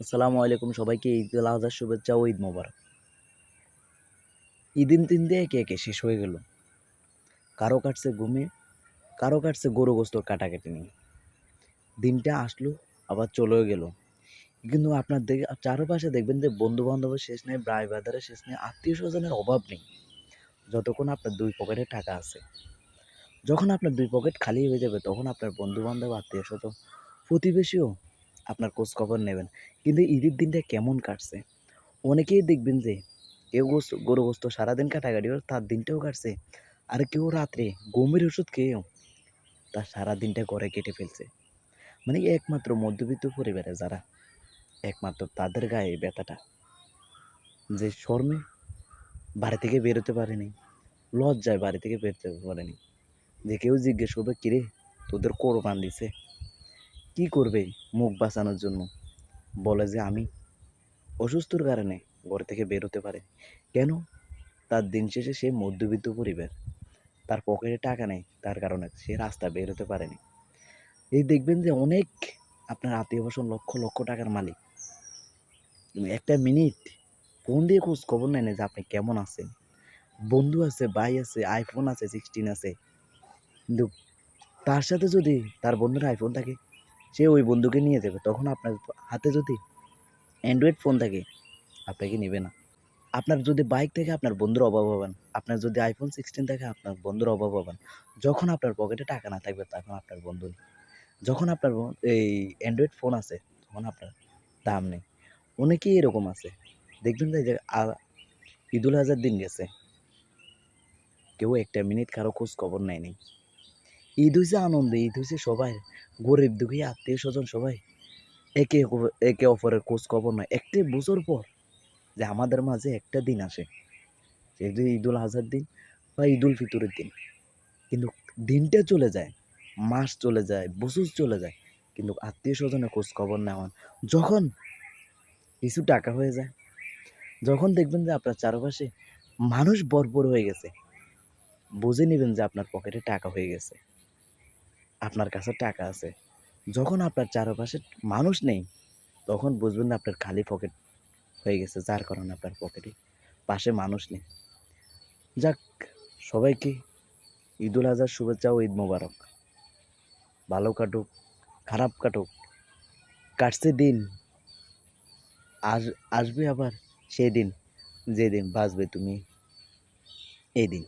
আসসালামু আলাইকুম সবাইকে ঈদুল আজহার শুভেচ্ছা ও ঈদ মোবারক। ঈদের দিন দিয়ে একে একে শেষ হয়ে গেল। কারো কাটছে ঘুমে, কারো কাটছে গরু গোস্তর কাটাকাটি নিয়ে। দিনটা আসলো আবার চলেও গেল। কিন্তু আপনার চারপাশে দেখবেন যে বন্ধু বান্ধবের শেষ নেই, ভাই ব্রাদারের শেষ নেই, আত্মীয় স্বজনের অভাব নেই। যতক্ষণ আপনার দুই পকেটে টাকা আছে, যখন আপনার দুই পকেট খালি হয়ে যাবে তখন আপনার বন্ধু বান্ধব, আত্মীয় স্বজন, প্রতিবেশীও আপনার খোঁজ খবর নেবেন। কিন্তু ঈদের দিনটা কেমন কাটছে? অনেকেই দেখবেন যে কেউ গরু গোস্ত সারাদিন কাটাকাটি করে তার দিনটাও কাটছে, আর কেউ রাত্রে ঘুমের ওষুধ খেয়েও তার সারা দিনটা ঘরে কেটে ফেলছে। মানে একমাত্র মধ্যবিত্ত পরিবারে যারা, একমাত্র তাদের গায়ে এই ব্যথাটা, যে শর্মে বাড়ি থেকে বেরোতে পারেনি, লজ্জায় বাড়ি থেকে বেরোতে পারেনি, যে কেউ জিজ্ঞেস করবে কিরে তোদের কোরবান দিছে, কি করবে মুখ বাঁচানোর জন্য? বলে যে আমি অসুস্থর কারণে ঘর থেকে বেরোতে পারে। কেন? তার দিন শেষে সে মধ্যবিত্ত পরিবার, তার পকেটে টাকা নেই, তার কারণে সে রাস্তা বের হতে পারেনি। এই দেখবেন যে অনেক আপনার আত্মীয় স্বজন লক্ষ লক্ষ টাকার মালিক, কিন্তু একটা মিনিট ফোন দিয়ে খোঁজ খবর নেয় না যে আপনি কেমন আছেন। বন্ধু আছে, ভাই আছে, আইফোন আছে, 16 আছে, কিন্তু তার সাথে যদি তার বন্ধুর আইফোন থাকে, সে ওই বন্ধুকে নিয়ে যাবে। তখন আপনার হাতে যদি অ্যান্ড্রয়েড ফোন থাকে, আপনাকে নেবে না। আপনার যদি বাইক থাকে আপনার বন্ধুর অভাব হবেন, আপনার যদি আইফোন 16 থাকে আপনার বন্ধুর অভাব হবেন। যখন আপনার পকেটে টাকা না থাকবে তখন আপনার বন্ধু নেই। যখন আপনার এই অ্যান্ড্রয়েড ফোন আছে তখন আপনার দাম নেই। অনেকেই এরকম আছে। দেখবেন যে ঈদুল আজহার দিন গেছে, কেউ একটা মিনিট কারো খোঁজ খবর নেয়নি। ঈদ হইছে আনন্দ, ঈদ হইছে সবাই, গরিব দুঃখী আত্মীয় স্বজন সবাই একে অপরের খোঁজ খবর নেয়। একটি বছর পর যে আমাদের মাঝে একটা দিন আসে, সেটা ঈদুল আজহার দিন বা ঈদুল ফিতরের দিন। কিন্তু দিনটা চলে যায়, মাস চলে যায়, বছর চলে যায়, কিন্তু আত্মীয় স্বজনের খোঁজ খবর নেওয়া। যখন কিছু টাকা হয়ে যায়, যখন দেখবেন যে আপনার চারপাশে মানুষ ভরপুর হয়ে গেছে, বুঝে নেবেন যে আপনার পকেটে টাকা হয়ে গেছে, আপনার কাছে টাকা আছে। যখন আপনার চারপাশে মানুষ নেই, তখন বুঝবেন না আপনার খালি পকেট হয়ে গেছে, যার কারণে আপনার পকেটে পাশে মানুষ নেই। যাক, সবাইকে ঈদুল আজহার শুভেচ্ছা ও ঈদ মোবারক। ভালো কাটুক, খারাপ কাটুক, কাটছে দিন, আসবে আবার সেই দিন, যেদিন বাঁচবে তুমি এই দিন।